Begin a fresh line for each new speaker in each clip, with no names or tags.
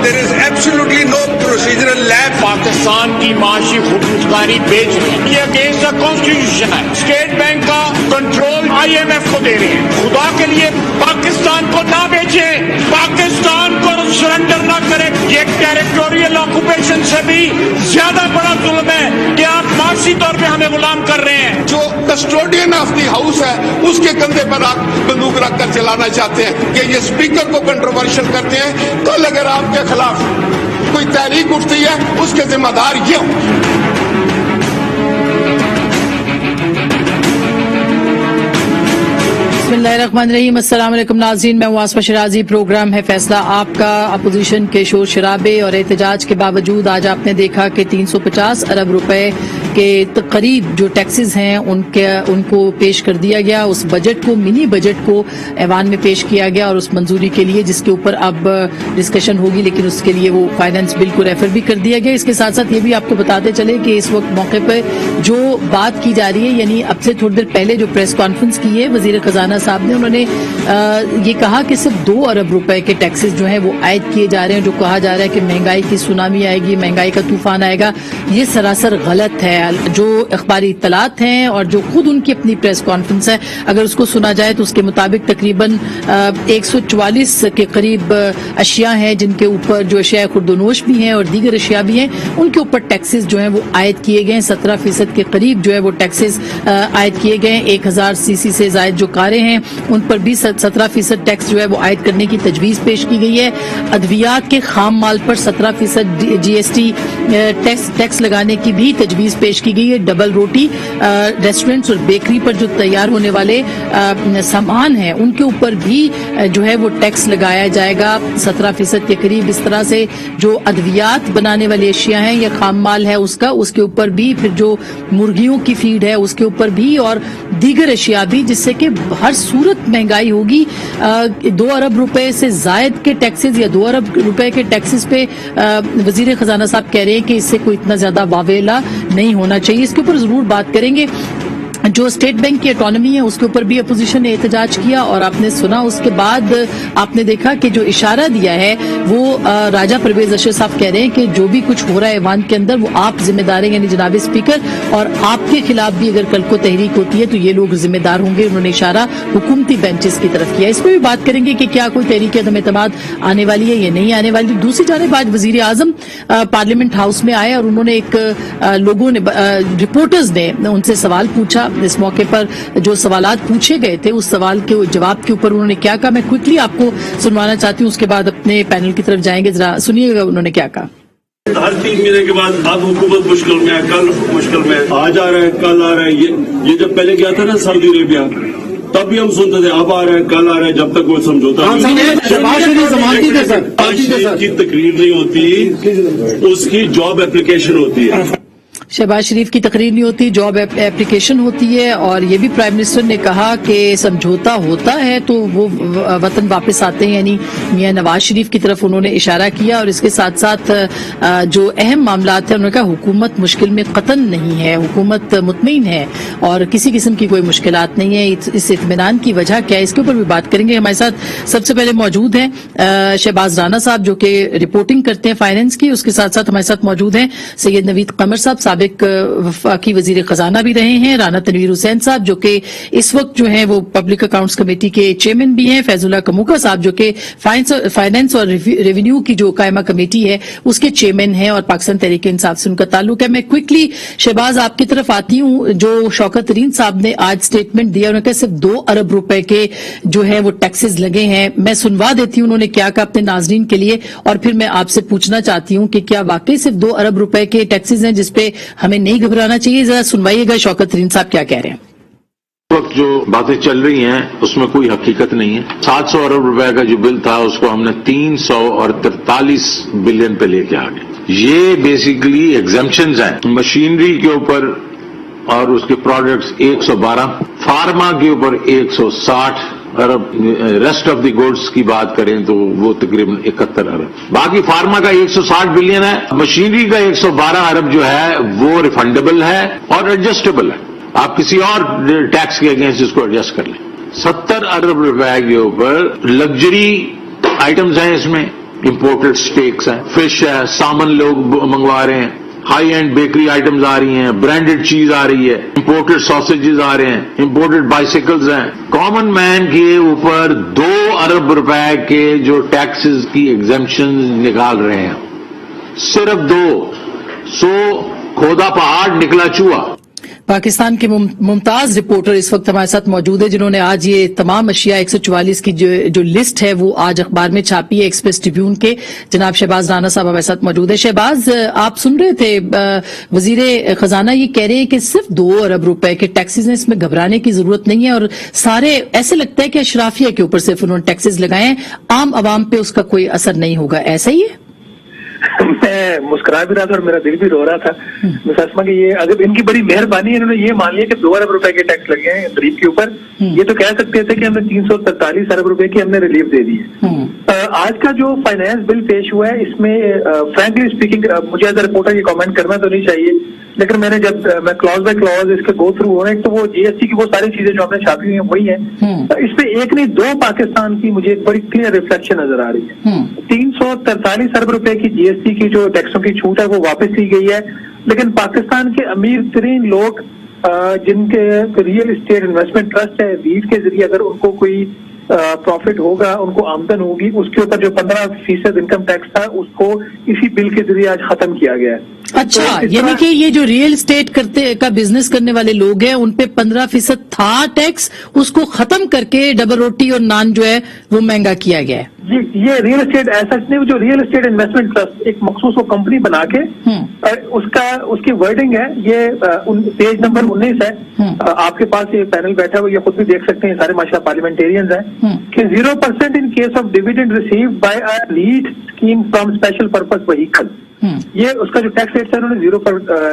There is absolutely no procedural lapse.
Pakistan की माशी खुदमुख्तारी बेच रहे हैं, ये अगेंस्ट द कॉन्स्टिट्यूशन है। स्टेट बैंक का कंट्रोल IMF को दे रहे हैं। खुदा के लिए पाकिस्तान को ना बेचे, पाकिस्तान को सरेंडर ना करें। ये टेरिटोरियल ऑक्यूपेशन से भी ज्यादा बड़ा जुल्म है कि आप माशी तौर पे हमें गुलाम कर रहे हैं।
जो कस्टोडियन ऑफ द हाउस है उसके कंधे पर आप बंदूक रखकर चलाना चाहते हैं कि ये स्पीकर को कंट्रोवर्शियल करते हैं। कल अगर आपके खिलाफ कोई तहरीक उठती है उसके जिम्मेदार ये होंगे।
बिस्मिल्लाहिर्रहमानिर्रहीम, अस्सलाम वालेकुम नाज़रीन, मैं हूं आसमा शिराजी। प्रोग्राम है फैसला आपका। अपोजिशन के शोर शराबे और एहतजाज के बावजूद आज आपने देखा कि 350 अरब रुपए के करीब जो टैक्सेस हैं उनको पेश कर दिया गया। उस बजट को, मिनी बजट को ऐवान में पेश किया गया और उस मंजूरी के लिए जिसके ऊपर अब डिस्कशन होगी, लेकिन उसके लिए वो फाइनेंस बिल को रेफर भी कर दिया गया। इसके साथ साथ ये भी आपको बताते चले कि इस वक्त मौके पर जो बात की जा रही है, यानी अब से थोड़ी देर पहले जो प्रेस कॉन्फ्रेंस की है वजीर खजाना साहब ने, उन्होंने ये कहा कि सिर्फ 2 अरब रुपए के टैक्सेस जो हैं वो आयद किए जा रहे हैं। जो कहा जा रहा है कि महंगाई की सुनामी आएगी, महंगाई का तूफान आएगा, ये सरासर गलत है। जो अखबारी इत्तलात हैं और जो खुद उनकी अपनी प्रेस कॉन्फ्रेंस है, अगर उसको सुना जाए तो उसके मुताबिक तकरीबन 144 के करीब अशिया हैं जिनके ऊपर, जो अशिया खुर्दोनोश भी हैं और दीगर अशिया भी हैं, उनके ऊपर टैक्सेस जो हैं वो आयद किए गए हैं। 17% के करीब जो है वो टैक्सेस आयद किए गए हैं। 1000 सीसी से जायद जो कारें हैं उन पर भी 17% टैक्स जो है वो आयद करने की तजवीज पेश की गई है। अद्वियात के खाम माल पर 17% GST टैक्स लगाने की भी तजवीज पेश की गई है। डबल रोटी, रेस्टोरेंट्स और बेकरी पर जो तैयार होने वाले सामान हैं उनके ऊपर भी जो है वो टैक्स लगाया जाएगा 17% के करीब। इस तरह से जो अद्वियात बनाने वाली अशिया हैं या खाम माल है उसके ऊपर भी, फिर जो मुर्गियों की फीड है उसके ऊपर भी और दीगर अशिया भी, जिससे कि हर सूरत महंगाई होगी। 2 अरब रुपए से जायद के टैक्सेस या 2 अरब रुपए के टैक्सेस पे वजीर खजाना साहब कह रहे हैं कि इससे कोई इतना ज्यादा वावेला नहीं होना चाहिए। इसके ऊपर जरूर बात करेंगे। जो स्टेट बैंक की ऑटोनॉमी है उसके ऊपर भी अपोजिशन ने एहतजाज किया और आपने सुना। उसके बाद आपने देखा कि जो इशारा दिया है वो राजा परवेज अशर साहब कह रहे हैं कि जो भी कुछ हो रहा है ऐवान के अंदर वो आप जिम्मेदार हैं, यानी जनाब स्पीकर, और आपके खिलाफ भी अगर कल को तहरीक होती है तो ये लोग जिम्मेदार होंगे। उन्होंने इशारा हुकूमती बेंचेस की तरफ किया। इस पर भी बात करेंगे कि क्या कोई तहरीक अदम-ए-एतमाद आने वाली है या नहीं आने वाली। दूसरी जानिब आज वजीर आजम पार्लियामेंट हाउस में आए और उन्होंने लोगों ने, रिपोर्टर्स ने उनसे सवाल पूछा। इस मौके पर जो सवालात पूछे गए थे उस सवाल के जवाब के ऊपर उन्होंने क्या कहा, मैं क्विकली आपको सुनवाना चाहती हूँ, उसके बाद अपने पैनल की तरफ जाएंगे। जरा सुनिएगा उन्होंने क्या कहा।
हर 3 महीने के बाद अब हुकूमत मुश्किल में है, कल मुश्किल में है, आज आ रहा है, कल आ रहा है। ये जब पहले गया था ना सऊदी अरेबिया, तब भी हम सुनते थे अब आ रहा है, कल आ रहा है, जब तक वो समझौता की तकरीर नहीं होती, उसकी जॉब एप्लीकेशन होती है।
शहबाज शरीफ की तकरीर नहीं होती, जॉब एप्लीकेशन होती है। और ये भी प्राइम मिनिस्टर ने कहा कि समझौता होता है तो वो वतन वापस आते हैं, यानी मियां नवाज शरीफ की तरफ उन्होंने इशारा किया। और इसके साथ साथ जो अहम मामला है उन्होंने कहा हुकूमत मुश्किल में कतन नहीं है, हुकूमत मुतमईन है और किसी किस्म की कोई मुश्किलात नहीं है। इस इत्मीनान की वजह क्या है, इसके ऊपर भी बात करेंगे। हमारे साथ सबसे पहले मौजूद हैं शहबाज राना साहब जो कि रिपोर्टिंग करते हैं फाइनेंस की। उसके साथ साथ हमारे साथ मौजूद हैं सैयद नवीद कमर साहब, साबिक वफाकी वजीर खजाना भी रहे हैं। राना तनवीर हुसैन साहब जो कि इस वक्त जो है वो पब्लिक अकाउंट्स कमेटी के चेयरमैन भी हैं। फैजुल्लाह कमूका साहब जो कि फाइनेंस और रेवेन्यू की जो कायमा कमेटी है उसके चेयरमैन हैं और पाकिस्तान तहरीक इंसाफ से उनका ताल्लुक है। मैं क्विकली शहबाज आपकी तरफ आती हूँ। जो शौकत तरीन साहब ने आज स्टेटमेंट दिया, उन्होंने कहा सिर्फ 2 अरब रुपए के जो है वो टैक्सेस लगे हैं। मैं सुनवा देती हूँ उन्होंने क्या कहा अपने नाजरीन के लिए, और फिर मैं आपसे पूछना चाहती हूँ कि क्या वाकई सिर्फ 2 अरब रुपए के टैक्सेस हैं जिसपे हमें नहीं घबराना चाहिए। जरा सुनवाइएगा शौकत तरीन साहब क्या कह रहे हैं।
वक्त जो बातें चल रही हैं उसमें कोई हकीकत नहीं है। 700 अरब रुपए का जो बिल था उसको हमने 343 बिलियन पे लेके आ गए। ये बेसिकली एग्जम्पशंस हैं। मशीनरी के ऊपर और उसके प्रोडक्ट्स 112, फार्मा के ऊपर 160 अरब, रेस्ट ऑफ द गुड्स की बात करें तो वो तकरीबन 71 अरब। बाकी फार्मा का 160 बिलियन है, मशीनरी का 112 अरब जो है वो रिफंडेबल है और एडजस्टेबल है। आप किसी और टैक्स के अगेंस्ट इसको एडजस्ट कर लें। 70 अरब रुपए के ऊपर लग्जरी आइटम्स हैं इसमें, इंपोर्टेड स्टेक्स हैं, फिश है, सामन लोग मंगवा रहे हैं, हाई एंड बेकरी आइटम्स आ रही हैं, ब्रांडेड चीज आ रही है, इंपोर्टेड सॉसेजेस आ रहे हैं, इंपोर्टेड बाइसिकल्स हैं। कॉमन मैन के ऊपर 2 अरब रुपए के जो टैक्सेस की एग्जेम्पशन निकाल रहे हैं, सिर्फ 2, सो खोदा पहाड़ निकला चूहा।
पाकिस्तान के मुमताज रिपोर्टर इस वक्त हमारे साथ मौजूद है, जिन्होंने आज ये तमाम अशिया 144 की जो लिस्ट है वो आज अखबार में छापी है, एक्सप्रेस ट्रिब्यून के। जनाब शहबाज राना साहब हमारे साथ मौजूद है। शहबाज, आप सुन रहे थे वजीर खजाना ये कह रहे हैं कि सिर्फ 2 अरब रुपए के टैक्सेस हैं, इसमें घबराने की जरूरत नहीं है, और सारे ऐसे लगता है कि अशराफिया के ऊपर सिर्फ उन्होंने टैक्सेस लगाए हैं, आम आवाम पे उसका कोई असर नहीं होगा, ऐसा ही है?
मैं मुस्कुरा भी रहा था और मेरा दिल भी रो रहा था। मैं सच में कि ये अगर इनकी बड़ी मेहरबानी है, इन्होंने ये मान लिया कि 2 अरब रुपए के टैक्स लगे हैं गरीब के ऊपर। ये तो कह सकते थे कि हमने 343 अरब रुपए की हमने रिलीफ दे दी है। आज का जो फाइनेंस बिल पेश हुआ है, इसमें फ्रैंकली स्पीकिंग मुझे एज अ रिपोर्टर ये कमेंट करना तो नहीं चाहिए, लेकिन मैंने जब मैं क्लॉज बाय क्लॉज इसके गो थ्रू हो रहे हैं, तो वो जीएसटी की वो सारी चीजें जो आपने छापी हुई हैं वही है। इसमें एक नहीं 2 पाकिस्तान की मुझे एक बड़ी क्लियर रिफ्लेक्शन नजर आ रही है। 343 अरब रुपए की जीएसटी की जो टैक्सों की छूट है वो वापस ली गई है, लेकिन पाकिस्तान के अमीर तरीन लोग जिनके रियल एस्टेट इन्वेस्टमेंट ट्रस्ट है, रीट के जरिए अगर उनको कोई प्रॉफिट होगा, उनको आमदन होगी, उसके ऊपर जो 15% इनकम टैक्स था उसको इसी बिल के जरिए आज खत्म किया गया है।
अच्छा, यानी कि ये जो रियल एस्टेट का बिजनेस करने वाले लोग हैं उन पे 15% था टैक्स, उसको खत्म करके डबल रोटी और नान जो है वो महंगा किया गया है।
ये रियल एस्टेट ऐसा नहीं, जो रियल एस्टेट इन्वेस्टमेंट ट्रस्ट एक मखसूस वो कंपनी बना के उसकी वर्डिंग है, ये पेज नंबर 19 है। आपके पास ये पैनल बैठा हुआ, ये खुद भी देख सकते हैं, सारे माशा पार्लियामेंटेरियंस हैं कि 0% in case of dividend received by a REIT scheme from special purpose vehicle. ये उसका जो टैक्स रेट है उन्होंने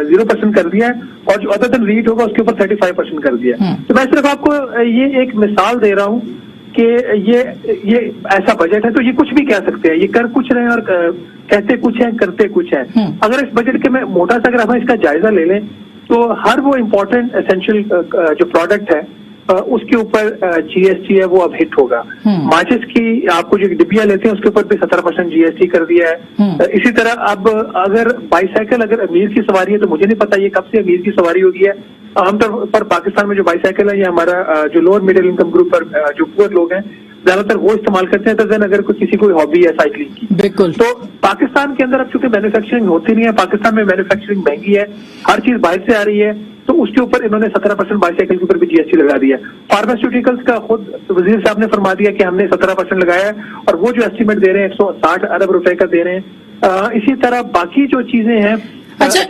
0% कर दिया है, और जो अदर देन रीट होगा उसके ऊपर 35% कर दिया है। तो मैं सिर्फ आपको ये एक मिसाल दे रहा हूँ कि ये ऐसा बजट है, तो ये कुछ भी कह सकते हैं, ये कर कुछ रहे हैं और कहते कुछ है, करते कुछ है। अगर इस बजट के में मोटा सा अगर हम इसका जायजा ले लें, तो हर वो इम्पोर्टेंट एसेंशियल जो प्रोडक्ट है उसके ऊपर जीएसटी है वो अब हिट होगा। माचिस की आपको जो डिब्बियां लेते हैं उसके ऊपर भी 17% जीएसटी कर दिया है। इसी तरह अब अगर बाईसाइकिल अगर अमीर की सवारी है, तो मुझे नहीं पता ये कब से अमीर की सवारी होगी है। आमतौर पर पाकिस्तान में जो बाईसाइकिल है, ये हमारा जो लोअर मिडिल इनकम ग्रुप पर जो पुअर लोग हैं ज्यादातर वो इस्तेमाल करते हैं, तो अगर कोई किसी कोई हॉबी है साइकिलिंग की,
बिल्कुल।
तो पाकिस्तान के अंदर अब चूंकि मैन्युफैक्चरिंग होती नहीं है, पाकिस्तान में मैन्युफैक्चरिंग महंगी है, हर चीज बाहर से आ रही है, तो उसके ऊपर इन्होंने 17% बाईसाइकिल के ऊपर भी जीएसटी लगा दिया। फार्मास्यूटिकल्स का खुद वजीर साहब ने फरमा दिया कि हमने 17% लगाया है, और वो जो एस्टीमेट दे रहे हैं 160 अरब रुपए का दे रहे हैं। इसी तरह बाकी जो चीजें हैं,
अच्छा,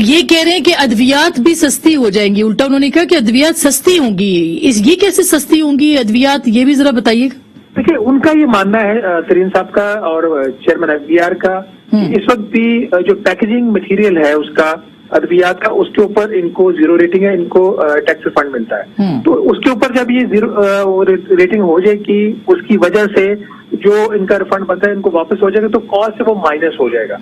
ये कह रहे हैं कि अद्वियात भी सस्ती हो जाएंगी, उल्टा उन्होंने कहा कि अद्वियात सस्ती होंगी। ये कैसे सस्ती होंगी अद्वियात, ये भी जरा बताइएगा।
देखिए, उनका ये मानना है तरीन साहब का और चेयरमैन एफबीआर का, इस वक्त भी जो पैकेजिंग मटेरियल है उसका अद्वियात का, उसके ऊपर इनको 0 रेटिंग है, इनको टैक्स रिफंड मिलता है। तो उसके ऊपर जब ये 0 रेटिंग हो जाएगी, उसकी वजह से जो इनका रिफंड बनता है इनको वापस हो जाएगा, तो कॉस्ट से वो माइनस हो जाएगा।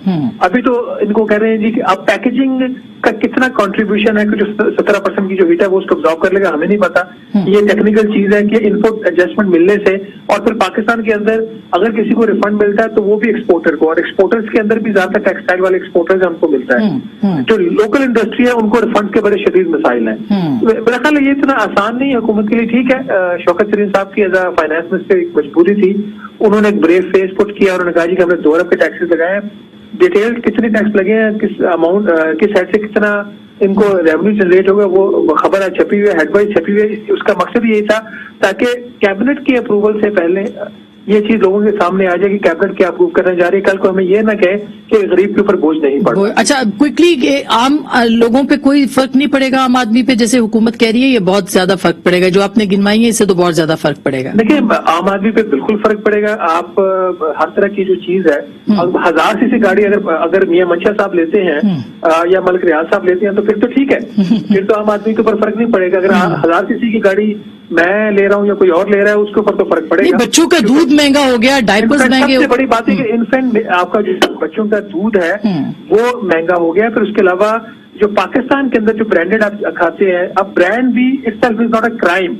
अभी तो इनको कह रहे हैं जी कि अब पैकेजिंग का कितना कंट्रीब्यूशन है कि जो 17% की जो हिट है वो उसको ऑब्जॉर्व कर लेगा, हमें नहीं पता। ये टेक्निकल चीज है कि इनपुट एडजस्टमेंट मिलने से, और फिर पाकिस्तान के अंदर अगर किसी को रिफंड मिलता है तो वो भी एक्सपोर्टर को, और एक्सपोर्टर्स के अंदर भी ज्यादा टेक्सटाइल वाले एक्सपोर्टर्स हैं उनको मिलता है। जो लोकल इंडस्ट्री है उनको रिफंड के बड़े शदीद मसाइल हैं। मेरा ख्याल है ये इतना आसान नहीं है हुकूमत के लिए। ठीक है, शौकत तरीन साहब की एज अ फाइनेंस मिनिस्टर एक मजबूरी थी, उन्होंने एक ब्रेव फेस पुट किया, उन्होंने कहा जी कि हमने 2 अरब के टैक्सेस लगाए हैं, डिटेल कितने टैक्स लगे हैं, किस अमाउंट किस साइड से कितना इनको रेवेन्यू जनरेट होगा, वो खबर छपी हुई है, हेडवाइज छपी हुई है। उसका मकसद यही था ताकि कैबिनेट के अप्रूवल से पहले ये चीज लोगों के सामने आ जाए कि कैबिनेट क्या अप्रूव करने जा रही है, कल को हमें ये ना कहे कि गरीब के ऊपर बोझ नहीं पड़ता।
अच्छा, क्विकली, आम लोगों पे कोई फर्क नहीं पड़ेगा? आम आदमी पे जैसे हुकूमत कह रही है ये बहुत ज्यादा फर्क पड़ेगा, जो आपने गिनवाई है इससे तो बहुत ज्यादा फर्क पड़ेगा।
देखिए, आम आदमी पे बिल्कुल फर्क पड़ेगा। आप हर तरह की जो चीज है, 1000 सीसी गाड़ी अगर मियां मंशा साहब लेते हैं या मलिक रियाज साहब लेते हैं तो फिर तो ठीक है, फिर तो आम आदमी के ऊपर फर्क नहीं पड़ेगा। अगर 1000 सीसी की गाड़ी मैं ले रहा हूँ या कोई और ले रहा है उसके ऊपर तो फर्क पड़ेगा।
बच्चों का दूध महंगा हो गया, डायपर्स महंगे।
सबसे बड़ी बात है कि इन्फेंट आपका जो बच्चों का दूध है वो महंगा हो गया। फिर उसके अलावा जो पाकिस्तान के अंदर जो ब्रांडेड आप खाते हैं, अब ब्रांड भी itself is not a crime.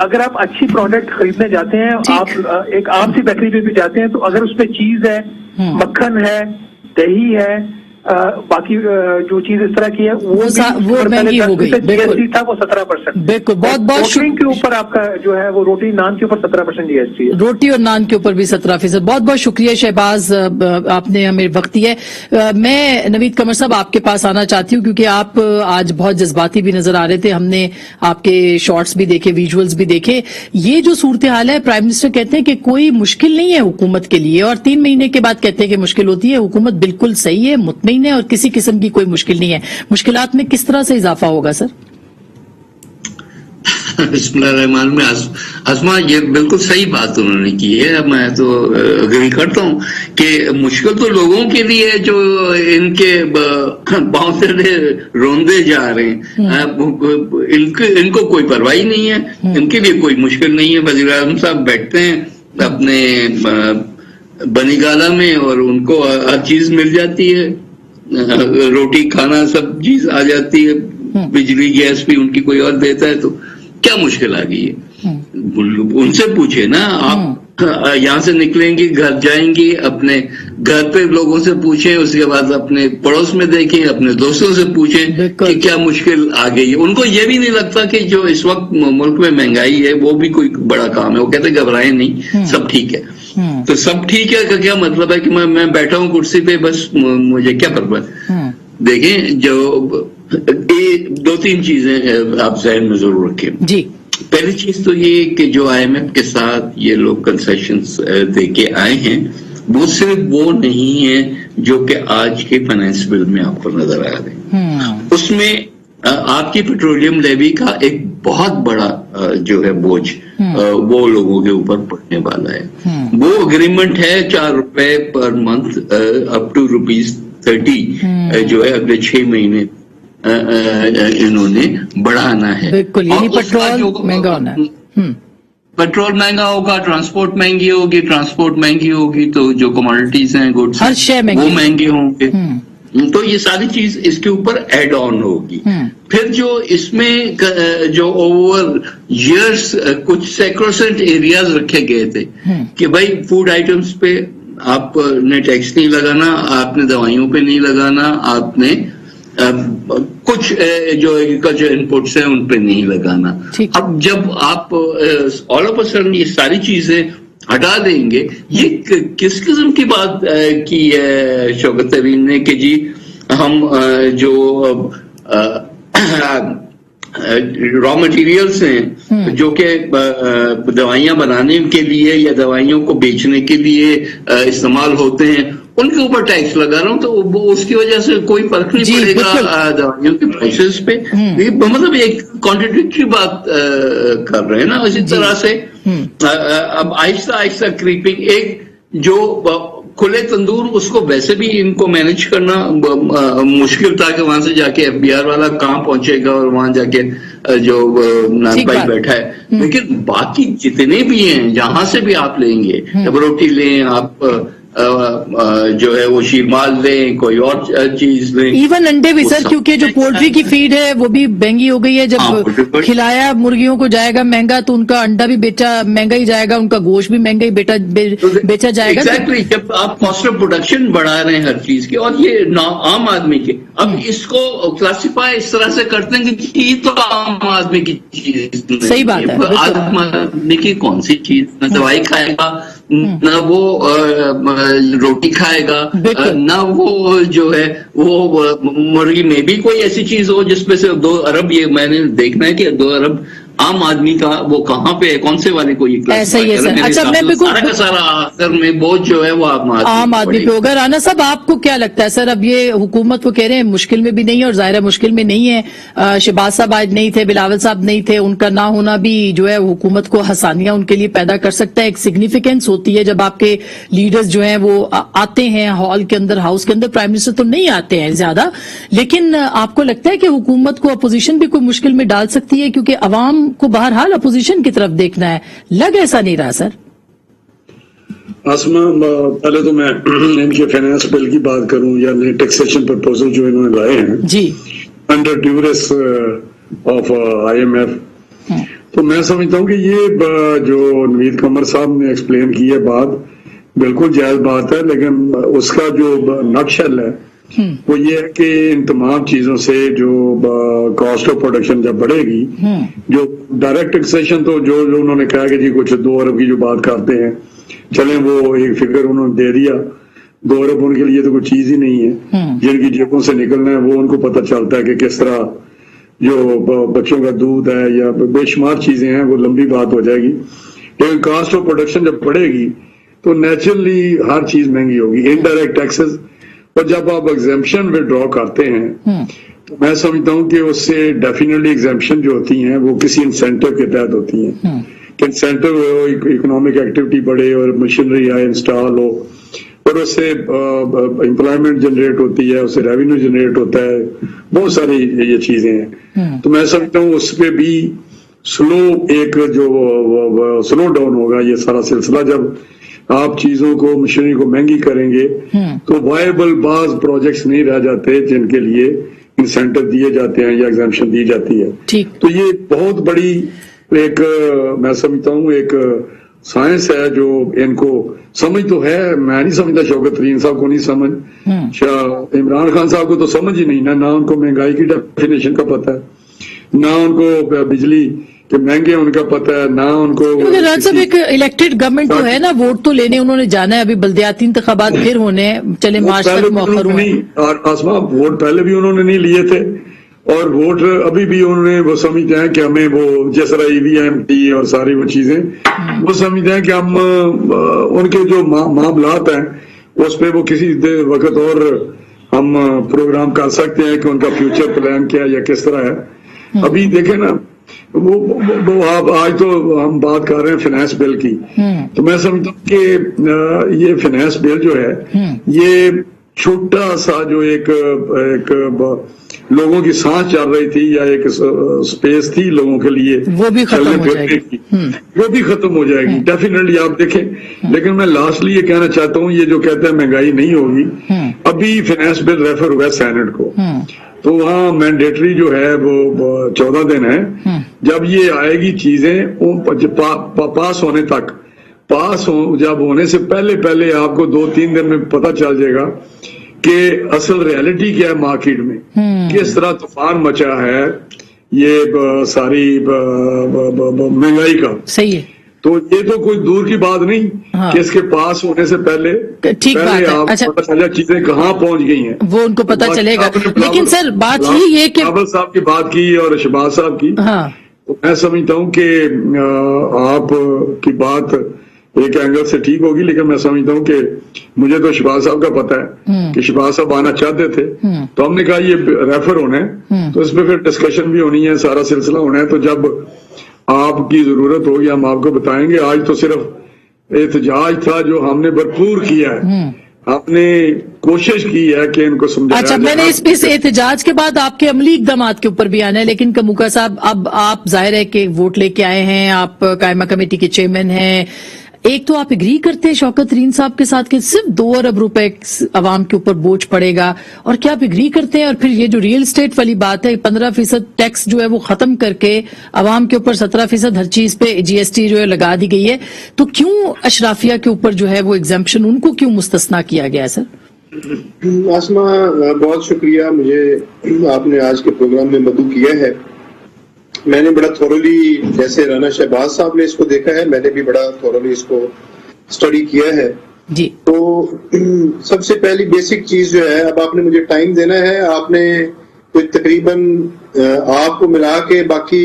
अगर आप अच्छी प्रोडक्ट खरीदने जाते हैं, आप एक आम सी बेकरी पे भी जाते हैं, तो अगर उसमें चीज है, मक्खन है, दही है, बाकी जो चीज इस तरह की है वो
महंगी हो गई।
जीएसटी था वो 17%।
बिल्कुल, बहुत
के ऊपर आपका जो है वो रोटी नान के ऊपर 17% जीएसटी है।
रोटी और नान के ऊपर भी 17%। बहुत बहुत शुक्रिया शहबाज, आपने हमें वक्त दिया है। मैं नवीद कमर साहब आपके पास आना चाहती हूँ क्योंकि आप आज बहुत जज्बाती भी नजर आ रहे थे, हमने आपके शॉर्ट्स भी देखे, विजुअल्स भी देखे। ये जो सूरत हाल है, प्राइम मिनिस्टर कहते हैं कि कोई मुश्किल नहीं है हुकूमत के लिए, और 3 महीने के बाद कहते हैं कि मुश्किल होती है। हुकूमत बिल्कुल सही है, मुतमईन है और किसी किस्म की कोई मुश्किल नहीं है। मुश्किलात में किस तरह से इजाफा होगा सर?
बिस्मिल्लाहिर्रहमानिर्रहीम में आसमा, ये बिल्कुल सही बात उन्होंने की है। मैं तो अग्री करता हूँ कि मुश्किल तो लोगों के लिए है जो इनके पाँव से रोंदे जा रहे हैं। इनको कोई परवाही नहीं है, इनके लिए कोई मुश्किल नहीं है। वज़ीर आज़म साहब बैठते हैं अपने बनीगाला में और उनको हर चीज मिल जाती है, रोटी खाना सब चीज आ जाती है, बिजली गैस भी उनकी कोई और देता है, तो क्या मुश्किल आ गई है? उनसे पूछे ना, आप यहाँ से निकलेंगे, घर जाएंगी, अपने घर पे लोगों से पूछें, उसके बाद अपने पड़ोस में देखें, अपने दोस्तों से पूछें कि क्या मुश्किल आ गई है। उनको ये भी नहीं लगता कि जो इस वक्त मुल्क में महंगाई है वो भी कोई बड़ा काम है। वो कहते घबराएं नहीं, सब ठीक है। तो सब ठीक है का क्या मतलब है कि मैं बैठा हूँ कुर्सी पे, बस मुझे क्या परवाह है? देखें, जो 2-3 चीजें आप ज़हन में जरूर रखें जी। पहली चीज तो ये कि जो IMF के साथ ये लोग कंसेशंस दे के आए हैं, वो सिर्फ वो नहीं है जो कि आज के फाइनेंस बिल में आपको नजर आ रहे हैं। उसमें आपकी पेट्रोलियम लेवी का एक बहुत बड़ा जो है बोझ वो लोगों के ऊपर पड़ने वाला है। वो अग्रीमेंट है ₹4 पर मंथ अप टू ₹30 जो है अगले 6 महीने इन्होंने बढ़ाना है।
बिल्कुल, यानी पेट्रोल महंगा होना है।
पेट्रोल महंगा होगा, ट्रांसपोर्ट महंगी होगी, ट्रांसपोर्ट महंगी होगी तो जो कमोडिटीज हैं, गुड्स
हर शय
वो महंगे होंगे। तो ये सारी चीज इसके ऊपर एड ऑन होगी। फिर जो इसमें जो ओवर ईयर्स कुछ सैक्रोसेंट एरियाज रखे गए थे कि भाई फूड आइटम्स पे आपने टैक्स नहीं लगाना, आपने दवाइयों पे नहीं लगाना, आपने कुछ जो एग्रीकल्चर इनपुट्स हैं उन पे नहीं लगाना। अब जब आप ऑल ऑफ अ सडन ये सारी चीजें हटा देंगे, ये किस किस्म की बात की है शौकत तरीन ने कि जी हम जो रॉ मटेरियल्स हैं जो कि दवाइयां बनाने के लिए या दवाइयों को बेचने के लिए इस्तेमाल होते हैं, उनके ऊपर टैक्स लगा रहा हूं, तो वो उसकी वजह से कोई फर्क नहीं पड़ेगा दवाइयों के प्राइसेस पे। ये मतलब एक कॉन्ट्रडिक्टरी बात कर रहे हैं ना। इसी तरह से अब आहिस्ता आहिस्ता क्रीपिंग, एक जो खुले तंदूर, उसको वैसे भी इनको मैनेज करना मुश्किल था कि वहां से जाके FBR वाला कहाँ पहुंचेगा और वहां जाके जो नान भाई बैठा है। लेकिन बाकी जितने भी हैं, जहां से भी आप लेंगे, अब रोटी लें आप, जो है वो शीरमाल लें, कोई और चीज लें,
इवन अंडे भी सर, क्योंकि जो पोल्ट्री की फीड है वो भी महंगी हो गई है। जब खिलाया मुर्गियों को जाएगा महंगा, तो उनका अंडा भी बेचा महंगा ही जाएगा, उनका गोश्त भी महंगा ही बेचा जाएगा।
एग्जैक्टली, जब आप कॉस्ट ऑफ प्रोडक्शन बढ़ा रहे हैं हर चीज की, और ये आम आदमी के, अब इसको क्लासिफाई इस तरह से करते हैं कि ये तो आम आदमी की चीज,
सही बात है।
आम आदमी की कौन सी चीज? न दवाई खाएगा, न वो रोटी खाएगा, ना वो जो है वो मुर्गी में भी कोई ऐसी चीज हो जिसमें से 2 अरब, ये मैंने देखना है कि 2 अरब आम आदमी का वो कहाँ पे है, कौन से वाले को ये
ऐसा ही है सर। अच्छा, मैं बिल्कुल
सारा का सारा आखिर में बोझ जो है वो आम आदमी
पे होगा। राना साहब, आपको क्या लगता है सर, अब ये हुकूमत वो कह रहे हैं मुश्किल में भी नहीं है, और जाहिर है मुश्किल में नहीं है। शहबाज साहब आज नहीं थे, बिलावल साहब नहीं थे, उनका ना होना भी जो है हुकूमत को आसानियां उनके लिए पैदा कर सकता है। एक सिग्निफिकेंस होती है जब आपके लीडर्स जो है वो आते हैं हॉल के अंदर, हाउस के अंदर। प्राइम मिनिस्टर तो नहीं आते हैं ज्यादा, लेकिन आपको लगता है कि हुकूमत को अपोजिशन भी कोई मुश्किल में डाल सकती है, क्योंकि अवाम को बहरहाल अपोजिशन की तरफ देखना है। लग ऐसा नहीं रहा सर?
आसमा, पहले तो मैं इनके फाइनेंस बिल की बात करूं या नए टैक्सेशन प्रपोजल जो इन्होंने लाए हैं
जी
अंडर ड्यूरेस ऑफ IMF, तो मैं समझता हूं कि ये जो नवीद कमर साहब ने एक्सप्लेन की है बात बिल्कुल जायज बात है, लेकिन उसका जो नक्शल है वो ये है कि इन तमाम चीजों से जो कॉस्ट ऑफ प्रोडक्शन जब बढ़ेगी, जो डायरेक्ट टैक्सेशन तो जो उन्होंने कहा कि जी कुछ 2 अरब की जो बात करते हैं, चलें वो एक फिगर उन्होंने दे दिया, 2 अरब उनके लिए तो कोई चीज ही नहीं है। जिनकी जेबों से निकलना है वो उनको पता चलता है कि किस तरह जो बच्चों का दूध है या बेशुमार चीजें हैं, वो लंबी बात हो जाएगी। लेकिन कॉस्ट ऑफ प्रोडक्शन जब बढ़ेगी तो नेचुरली हर चीज महंगी होगी, इनडायरेक्ट टैक्सेस। और जब आप एग्जेम्पशन विड्रॉ करते हैं तो मैं समझता हूं कि उससे डेफिनेटली एग्जेम्पशन जो होती हैं वो किसी इंसेंटिव के तहत होती हैं कि इंसेंटिव हो, इकोनॉमिक एक्टिविटी बढ़े और मशीनरी आए इंस्टॉल हो, और उससे एम्प्लॉयमेंट जनरेट होती है, उससे रेवेन्यू जनरेट होता है, बहुत सारी ये चीजें हैं। तो मैं समझता हूँ उस पर भी स्लो एक जो स्लो डाउन होगा ये सारा सिलसिला। जब आप चीजों को मशीनरी को महंगी करेंगे तो वायबल बाज प्रोजेक्ट्स नहीं रह जाते जिनके लिए इंसेंटिव दिए जाते हैं या एग्जाम्पशन दी जाती है। तो ये बहुत बड़ी एक मैं समझता हूँ एक साइंस है जो इनको समझ तो है, मैं नहीं समझता शौकत तरीन साहब को नहीं समझ, इमरान खान साहब को तो समझ ही नहीं ना उनको महंगाई की डेफिनेशन का पता है, ना उनको बिजली के महंगे उनका पता है, ना उनको।
राज साहब एक इलेक्टेड गवर्नमेंट तो है ना, वोट तो लेने उन्होंने जाना है, अभी बल्दियाती इंतखाबात फिर होने हैं, चले मार्च तक मौखर हुए।
और आसमा वोट पहले भी उन्होंने नहीं लिए थे और वोट अभी भी उन्होंने वो समझते हैं कि हमें वो जिस तरह EVM थी और सारी वो चीजें वो समझते हैं कि हम उनके जो मामलात हैं उस पर वो किसी वक्त और हम प्रोग्राम कर सकते हैं कि उनका फ्यूचर प्लान क्या है या किस तरह है। अभी देखें ना वो आप आज तो हम बात कर रहे हैं फाइनेंस बिल की, तो मैं समझता हूँ कि ये फाइनेंस बिल जो है ये छोटा सा जो एक लोगों की सांस चल रही थी या एक स्पेस थी लोगों के लिए
वो भी खत्म हो जाएगी,
वो भी खत्म हो जाएगी डेफिनेटली आप देखें। लेकिन मैं लास्टली ये कहना चाहता हूँ, ये जो कहते हैं महंगाई नहीं होगी, अभी फाइनेंस बिल रेफर हुआ है सेनेट को, तो वहाँ मैंडेटरी जो है वो 14 दिन है। जब ये आएगी चीजें पास होने तक, जब होने से पहले आपको 2-3 दिन में पता चल जाएगा कि असल रियलिटी क्या है मार्केट में, किस तरह तूफान मचा है ये सारी महंगाई का।
सही है,
तो ये तो कोई दूर की बात नहीं कि इसके पास होने से पहले आप
अच्छा,
पता चला चीजें कहाँ पहुंच गई हैं,
वो उनको पता चलेगा। लेकिन सर बात यही है कि
बाबल साहब की बात की और शहबाज साहब की, तो मैं समझता हूँ कि आप की बात एक एंगल से ठीक होगी, लेकिन मैं समझता हूँ कि मुझे तो शहबाज साहब का पता है कि शहबाज साहब आना चाहते थे, तो हमने कहा ये रेफर होना है तो इसमें फिर डिस्कशन भी होनी है, सारा सिलसिला होना है। तो जब आपकी जरूरत होगी हम आपको बताएंगे। आज तो सिर्फ एहतजाज था जो हमने भरपूर किया है, आपने कोशिश की है कि इनको समझाया।
अच्छा, मैंने इस एहतजाज के बाद आपके अमली इकदामात के ऊपर भी आना है, लेकिन कमुका साहब अब आप जाहिर है कि वोट लेके आए हैं, आप कायमा कमेटी के चेयरमैन हैं, एक तो आप एग्री करते हैं शौकत तरीन साहब के साथ कि सिर्फ 2 अरब रुपए अवाम के ऊपर बोझ पड़ेगा, और क्या आप एग्री करते हैं? और फिर ये जो रियल एस्टेट वाली बात है 15% टैक्स जो है वो खत्म करके अवाम के ऊपर 17% हर चीज पे GST जो है लगा दी गई है, तो क्यों अशराफिया के ऊपर जो है वो एग्जाम्पशन उनको क्यों मुस्तस्ना किया गया है? सर
आसमा बहुत शुक्रिया, मुझे आपने आज के प्रोग्राम में मदऊ किया है। मैंने बड़ा थोरली, जैसे राना शहबाज साहब ने इसको देखा है, मैंने भी बड़ा थोरली इसको स्टडी किया है
जी।
तो सबसे पहली बेसिक चीज जो है, अब आपने मुझे टाइम देना है, आपने कोई तकरीबन आपको मिला के बाकी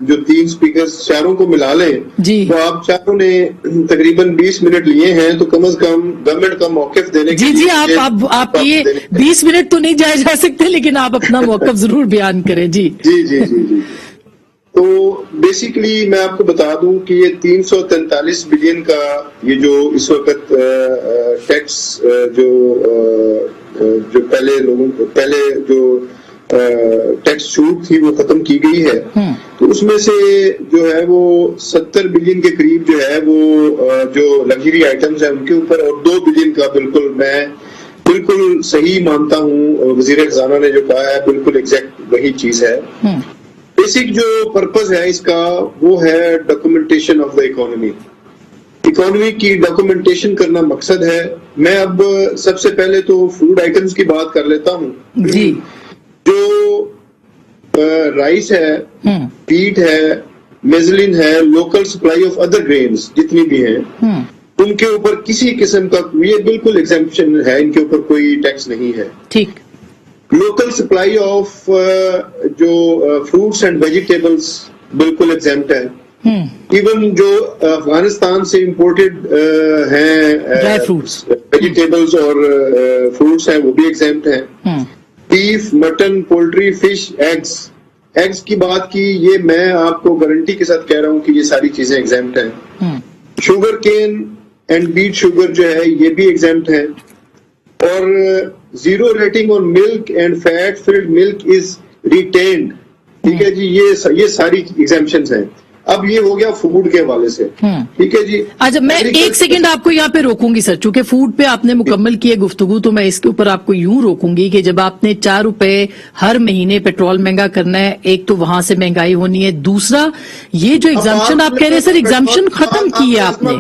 जो 3 स्पीकर्स चारों को मिला लें तो आप चारों ने तकरीबन 20 मिनट लिए हैं, तो कम से कम गवर्नमेंट का मौक़िफ़ देने के
जी आप ये 20 मिनट तो नहीं जाए जा सकते, लेकिन आप अपना मौक़िफ़ जरूर बयान करें। जी
जी जी जी जी तो बेसिकली मैं आपको बता दूं कि ये 343 बिलियन का ये जो इस वक्त टैक्स जो पहले जो ٹیکس چھوٹ تھی وہ ختم کی گئی ہے. تو اس میں سے جو ہے وہ 70 بلین کے قریب جو ہے وہ جو لگژری آئٹمز ہیں ان کے اوپر، اور 2 بلین کا میں بالکل صحیح مانتا ہوں وزیر خزانہ نے جو کہا ہے، بالکل ایگزیکٹ وہی چیز ہے. بیسک جو پرپز ہے اس کا وہ ہے ڈاکومنٹیشن آف دا اکانومی کی ڈاکومنٹیشن کرنا مقصد ہے. میں اب سب سے پہلے تو فوڈ آئٹمز کی بات کر لیتا ہوں.
جی.
جو رائس ہے، ویٹ ہے، میزلین ہے، local supply of other grains جتنی بھی ہیں ان کے اوپر کسی قسم کا یہ بالکل ایگزمپشن ہے، ان کے اوپر کوئی ٹیکس نہیں ہے.
ٹھیک.
لوکل سپلائی آف جو فروٹس اینڈ ویجیٹیبلس بالکل ایگزمپٹ ہے. ایون جو افغانستان سے امپورٹڈ ہیں
ڈرائی فروٹس
ویجیٹیبلس اور فروٹس ہیں وہ بھی ایگزمپٹ ہیں. Beef, mutton, poultry, fish, eggs کی بات کی، یہ میں آپ کو گارنٹی کے ساتھ کہہ رہا ہوں کہ یہ ساری چیزیں ایگزمپٹ ہیں. Sugar cane and beet sugar جو ہے یہ بھی ایگزمپٹ ہے. اور zero rating on milk and fat filled milk is retained. ٹھیک ہے جی، یہ ساری ایگزمپشنز ہیں. اب یہ ہو گیا فوڈ کے حوالے سے. ٹھیک ہے جی.
اچھا، میں 1 سیکنڈ آپ کو یہاں پہ روکوں گی سر، چونکہ فوڈ پہ آپ نے مکمل کی ہے گفتگو، تو میں اس کے اوپر آپ کو یوں روکوں گی کہ جب آپ نے 4 روپے ہر مہینے پیٹرول مہنگا کرنا ہے، ایک تو وہاں سے مہنگائی ہونی ہے، دوسرا یہ جو ایگزامپشن آپ کہہ رہے ہیں سر، ایگزامپشن ختم کی ہے آپ نے.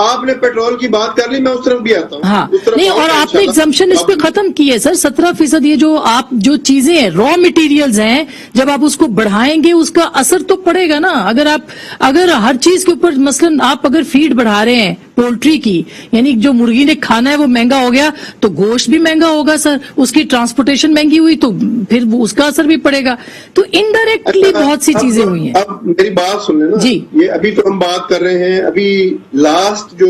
آپ نے پیٹرول کی بات کر لی، میں اس طرف بھی آتا ہوں.
ہاں نہیں، اور آپ نے ایگزمپشن اس پہ ختم کی ہے سر. 17% یہ جو آپ جو چیزیں را مٹیریلز ہیں، جب آپ اس کو بڑھائیں گے اس کا اثر تو پڑے گا نا. اگر ہر چیز کے اوپر مثلاً آپ اگر فیڈ بڑھا رہے ہیں پولٹری کی، یعنی جو مرغی نے کھانا ہے وہ مہنگا ہو گیا تو گوشت بھی مہنگا ہوگا سر. اس کی ٹرانسپورٹیشن مہنگی ہوئی تو پھر اس کا اثر بھی پڑے گا. تو انڈائریکٹلی بہت سی چیزیں ہوئی ہیں.
اب میری بات سن لیں نا
جی.
یہ ابھی تو ہم بات کر رہے ہیں، ابھی لاسٹ جو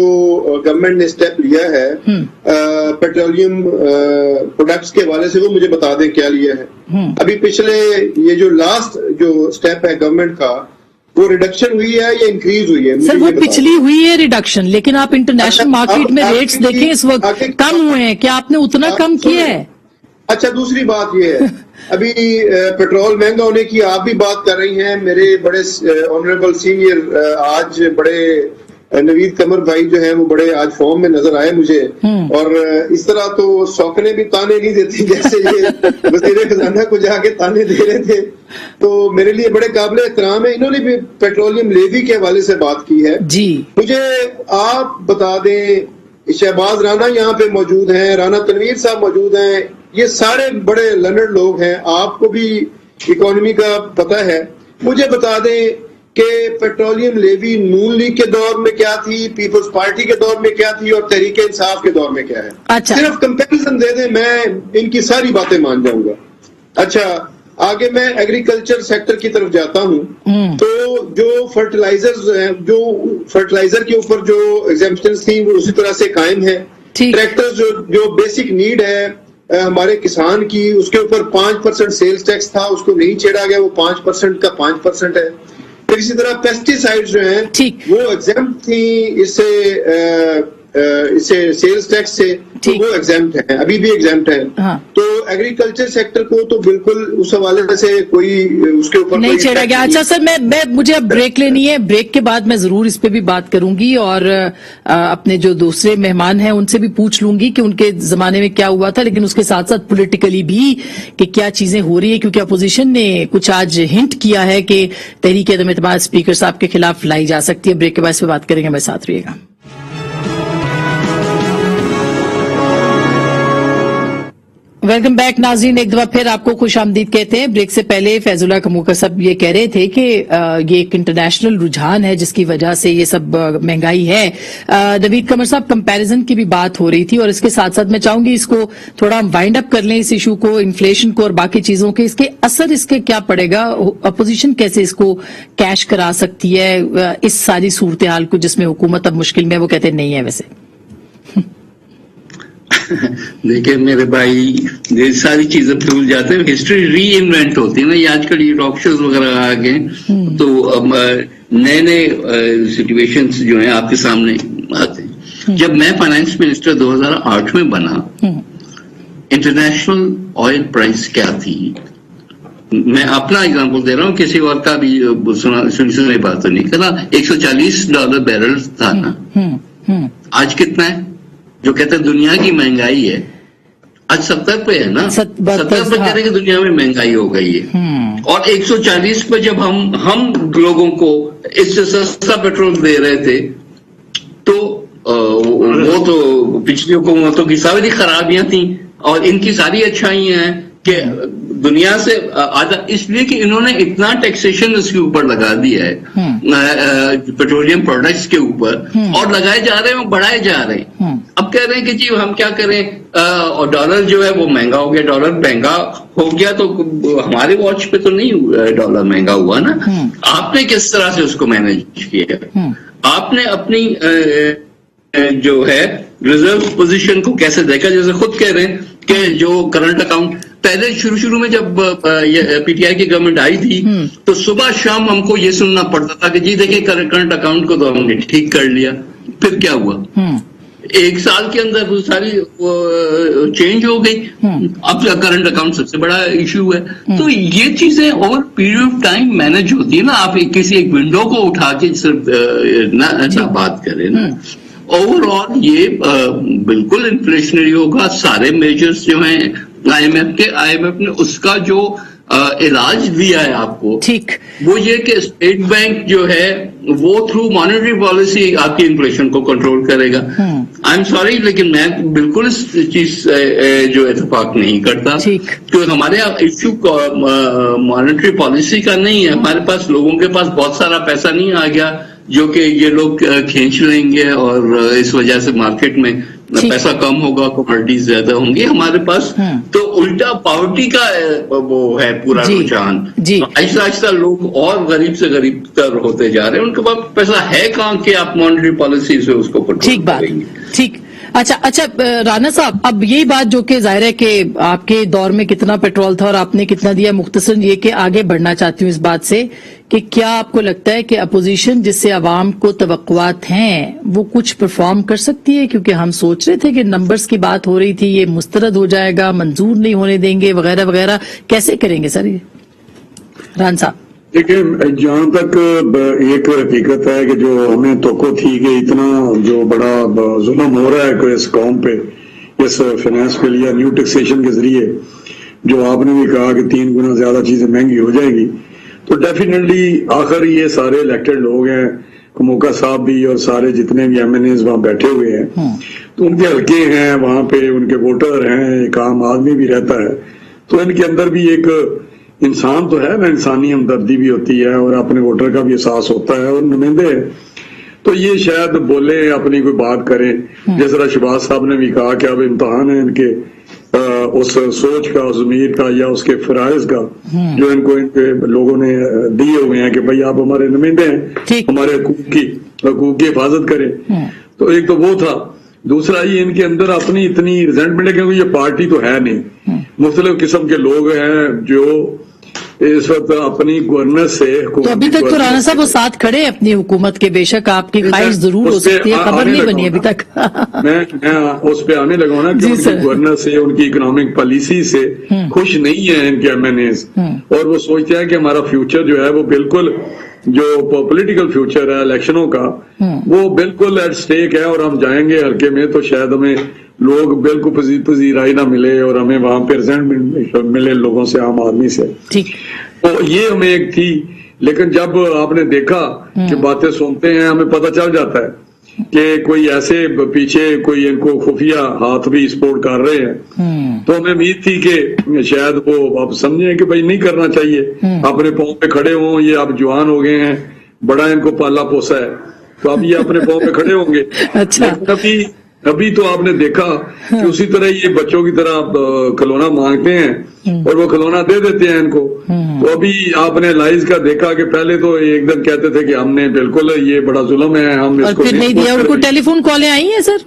گورنمنٹ نے اسٹیپ لیا ہے پیٹرولیم پروڈکٹس کے حوالے سے، وہ مجھے بتا دیں کیا لیا ہے. ابھی پچھلے یہ جو لاسٹ جو اسٹیپ ہے گورنمنٹ کا، وہ ریڈکشن ہوئی ہے یا انکریز ہوئی ہے؟
سر وہ پچھلی ہوئی ہے ریڈکشن، لیکن آپ انٹرنیشنل مارکیٹ میں ریٹس دیکھیں اس وقت کم ہوئے ہیں. کیا آپ نے اتنا کم کیا ہے؟
اچھا، دوسری بات یہ ہے ابھی پیٹرول مہنگا ہونے کی آپ بھی بات کر رہی ہیں. میرے بڑے آنریبل سینئر آج بڑے نوید قمر بھائی جو ہیں وہ بڑے آج فارم میں نظر آئے مجھے، اور اس طرح تو سوکنے بھی تانے نہیں دیتی جیسے یہ وزیر خزانہ کو جا کے تانے دے رہے تھے. تو میرے لیے بڑے قابل احترام ہے. انہوں نے بھی پیٹرولیم لیوی کے حوالے سے بات کی ہے.
جی
مجھے آپ بتا دیں، شہباز رانا یہاں پہ موجود ہیں، رانا تنویر صاحب موجود ہیں، یہ سارے بڑے لرنڈ لوگ ہیں، آپ کو بھی اکانومی کا پتہ ہے. مجھے بتا دیں کہ پیٹرولیم لیوی نون لیگ کے دور میں کیا تھی، پیپلز پارٹی کے دور میں کیا تھی، اور تحریک انصاف کے دور میں کیا ہے.
اچھا.
صرف کمپیریزن دے دیں، میں ان کی ساری باتیں مان جاؤں گا. اچھا، آگے میں ایگریکلچر سیکٹر کی طرف جاتا ہوں. تو جو فرٹیلائزرز ہیں، جو فرٹیلائزر کے اوپر جو ایگزمپشنز تھیں وہ اسی طرح سے قائم ہے. ٹریکٹرز جو بیسک نیڈ ہے ہمارے کسان کی، اس کے اوپر 5% سیلز ٹیکس تھا، اس کو نہیں چھیڑا گیا، وہ 5% کا 5% ہے. پھر اسی طرح پیسٹی سائڈ جو ہیں وہ ایگزمپٹ تھیں اس سے سیلز ٹیکس سے، تو وہ ایگزمپٹ ہیں، ابھی بھی ایگزمپٹ ہیں. تو ایگریکلچر سیکٹر کو تو بالکل اس حوالے سے کوئی اس کے اوپر
نہیں چھیڑا گیا. اچھا سر، مجھے اب بریک لینی ہے. بریک کے بعد میں ضرور اس پہ بھی بات کروں گی، اور اپنے جو دوسرے مہمان ہیں ان سے بھی پوچھ لوں گی کہ ان کے زمانے میں کیا ہوا تھا، لیکن اس کے ساتھ ساتھ پولیٹیکلی بھی کہ کیا چیزیں ہو رہی ہیں، کیونکہ اپوزیشن نے کچھ آج ہنٹ کیا ہے کہ تحریک عدم اعتماد اسپیکر صاحب کے خلاف لائی جا سکتی ہے. بریک کے بعد اس پہ بات کریں گے، ہمارے ساتھ رہیے گا. ویلکم بیک ناظرین، ایک دفعہ پھر آپ کو خوش آمدید کہتے ہیں. بریک سے پہلے فیض اللہ کموکر صاحب یہ کہہ رہے تھے کہ یہ ایک انٹرنیشنل رجحان ہے جس کی وجہ سے یہ سب مہنگائی ہے. نوید قمر صاحب، کمپیریزن کی بھی بات ہو رہی تھی، اور اس کے ساتھ ساتھ میں چاہوں گی اس کو تھوڑا وائنڈ اپ کر لیں، اس ایشو کو، انفلیشن کو اور باقی چیزوں کے اس کے اثر اس کے کیا پڑے گا، اپوزیشن کیسے اس کو کیش کرا سکتی ہے اس ساری صورتحال کو جس میں حکومت اب مشکل میں. وہ کہتے نہیں ہے ویسے.
دیکھیں میرے بھائی، یہ ساری چیزیں بھول جاتے ہیں، ہسٹری ری انوینٹ ہوتی ہے نا. یہ آج کل یہ ٹاک شوز وغیرہ آ گئے تو اب نئے نئے سچویشنز جو ہیں آپ کے سامنے آتے ہیں. جب میں فائنانس منسٹر 2008 میں بنا، इंटरनेशनल ऑयल प्राइस क्या थी, मैं अपना एग्जांपल दे रहा हूं, किसी और का भी सुनी बात तो नहीं करा, $140 बैरल था ना, आज कितना है? जो कहते हैं दुनिया की महंगाई है, आज 70 पे है ना, 70 पे कह रहे हैं कि दुनिया में महंगाई हो गई है। और 140 पे जब हम लोगों को इससे सस्ता पेट्रोल दे रहे थे, तो वो तो पिछली हुकूमतों की सारी खराबियां थी और इनकी सारी अच्छाइयां हैं कि दुनिया से आधा, इसलिए कि इन्होंने इतना टैक्सेशन इसके ऊपर लगा दिया है पेट्रोलियम प्रोडक्ट्स के ऊपर, और लगाए जा रहे हैं, बढ़ाए जा रहे हैं। अब कह रहे हैं कि जी हम क्या करें, और डॉलर जो है वो महंगा हो गया, डॉलर महंगा हो गया तो हमारे वॉच पे तो नहीं डॉलर महंगा हुआ ना, आपने किस तरह से उसको मैनेज किया, आपने अपनी जो है रिजर्व पोजीशन को कैसे देखा, जैसे खुद कह रहे हैं कि जो करंट अकाउंट पहले शुरू में जब पीटीआई की गवर्नमेंट आई थी तो सुबह शाम हमको ये सुनना पड़ता था कि जी देखिए करंट अकाउंट को तो हमने ठीक कर लिया, फिर क्या हुआ, एक साल के अंदर वो सारी चेंज हो गई, अब करंट अकाउंट सबसे बड़ा इश्यू है। तो ये चीजें over period of time manage होती है ना, आप किसी एक विंडो को उठा के सिर्फ ना बात करें ना, ओवरऑल ये बिल्कुल इन्फ्लेशनरी होगा। सारे मेजर्स जो हैं आईएमएफ ने उसका जो इलाज दिया है आपको, ठीक, वो ये कि स्टेट बैंक जो है वो थ्रू मॉनेटरी पॉलिसी आपकी इन्फ्लेशन को कंट्रोल करेगा। आई एम सॉरी, लेकिन मैं बिल्कुल इस चीज जो इत्तेफाक नहीं करता, क्योंकि हमारे यहाँ इश्यू मॉनेटरी पॉलिसी का नहीं है, हमारे पास लोगों के पास बहुत सारा पैसा नहीं आ गया जो कि ये लोग खींच लेंगे और इस वजह से मार्केट में पैसा कम होगा, कमोडिटीज ज्यादा होंगी हमारे पास, तो उल्टा पॉवर्टी का वो है पूरा रुझान। आहिस्ता आहिस्ता लोग और गरीब से गरीब तर होते जा रहे हैं, उनके पास पैसा है कहाँ कि आप मॉनेटरी पॉलिसी से उसको कंट्रोल करेंगे।
ठीक, अच्छा राणा साहब, अब यही बात जो कि जाहिर है कि आपके दौर में कितना पेट्रोल था और आपने कितना दिया, मुख्तसर ये कि आगे बढ़ना चाहती हूँ इस बात से कि क्या आपको लगता है कि अपोजिशन जिससे अवाम को तवक्कुआत हैं वो कुछ परफॉर्म कर सकती है? क्योंकि हम सोच रहे थे कि नंबर्स की बात हो रही थी, ये मुस्तरद हो जाएगा, मंजूर नहीं होने देंगे वगैरह वगैरह, कैसे करेंगे सर ये? रान साहब
देखिए, जहाँ तक एक हकीकत है कि जो हमें तोको थी कि इतना जो बड़ा जुल्म हो रहा है इस कौम पे, इस फाइनेंस बिल या न्यू टैक्सेशन के जरिए, जो आपने भी कहा कि 3 गुना ज्यादा चीजें महंगी हो जाएगी, तो डेफिनेटली आखिर ये सारे इलेक्टेड लोग हैं, कमोका साहब भी और सारे जितने भी एमएनएस वहां बैठे हुए हैं, तो उनके हल्के हैं, वहां पे उनके वोटर हैं, एक आम आदमी भी रहता है, तो इनके अंदर भी एक इंसान तो है ना, इंसानी हमदर्दी भी होती है और अपने वोटर का भी एहसास होता है, और नुमाइंदे हैं तो ये शायद बोले, अपनी कोई बात करें। जिस तरह शहबाज साहब ने भी कहा कि अब इम्तहान है इनके उस सोच का, उस ज़मीर का या उसके फराइज का जो इनको इनके लोगों ने दिए हुए हैं कि भाई आप हमारे नुमाइंदे हैं, हमारे हकूक की हिफाजत करें। तो एक तो वो था, दूसरा ये इनके अंदर अपनी इतनी रिजेंटमेंट है क्योंकि ये पार्टी तो है नहीं, मुख्तलिफ किस्म के लोग हैं जो इस वक्त अपनी गवर्नेंस से,
तो अभी तक तो राणा साहब वो साथ खड़े हैं अपनी हुकूमत के, बेशक आपकी ख्वाहिश जरूर हो सकती है, खबर नहीं बनी अभी तक।
मैं उस पे आने लगा ना कि उनकी गवर्नेंस से, उनकी इकोनॉमिक पॉलिसी से खुश नहीं है इनके एमएनएस, और वो सोचते हैं कि हमारा फ्यूचर जो है वो बिल्कुल, जो पॉलिटिकल फ्यूचर है इलेक्शनों का, वो बिल्कुल एट स्टेक है, और हम जाएंगे हल्के में तो शायद हमें लोग बिल्कुल पजीराई ना मिले और हमें वहां पे रिजेंटमेंट मिले लोगों से, आम आदमी से। तो ये हमें एक थी, लेकिन जब आपने देखा कि बातें सुनते हैं हमें पता चल जाता है कि कोई ऐसे पीछे कोई इनको खुफिया हाथ भी सपोर्ट कर रहे हैं, तो हमें उम्मीद थी कि शायद वो आप समझे कि भाई नहीं करना चाहिए, अपने पाँव पे खड़े हों, ये अब जवान हो गए हैं, बड़ा इनको पाला पोसा है, तो अब ये अपने पाँव पे खड़े होंगे। अच्छा, अभी तो आपने देखा कि उसी तरह ये बच्चों की तरह खिलौना मांगते हैं और वो खिलौना दे देते हैं इनको। तो अभी आपने लाइज का देखा कि पहले तो एक दिन कहते थे कि हमने बिल्कुल ये बड़ा जुल्म है, हम इसको
नहीं दिया, उनको टेलीफोन कॉलें आई हैं सर,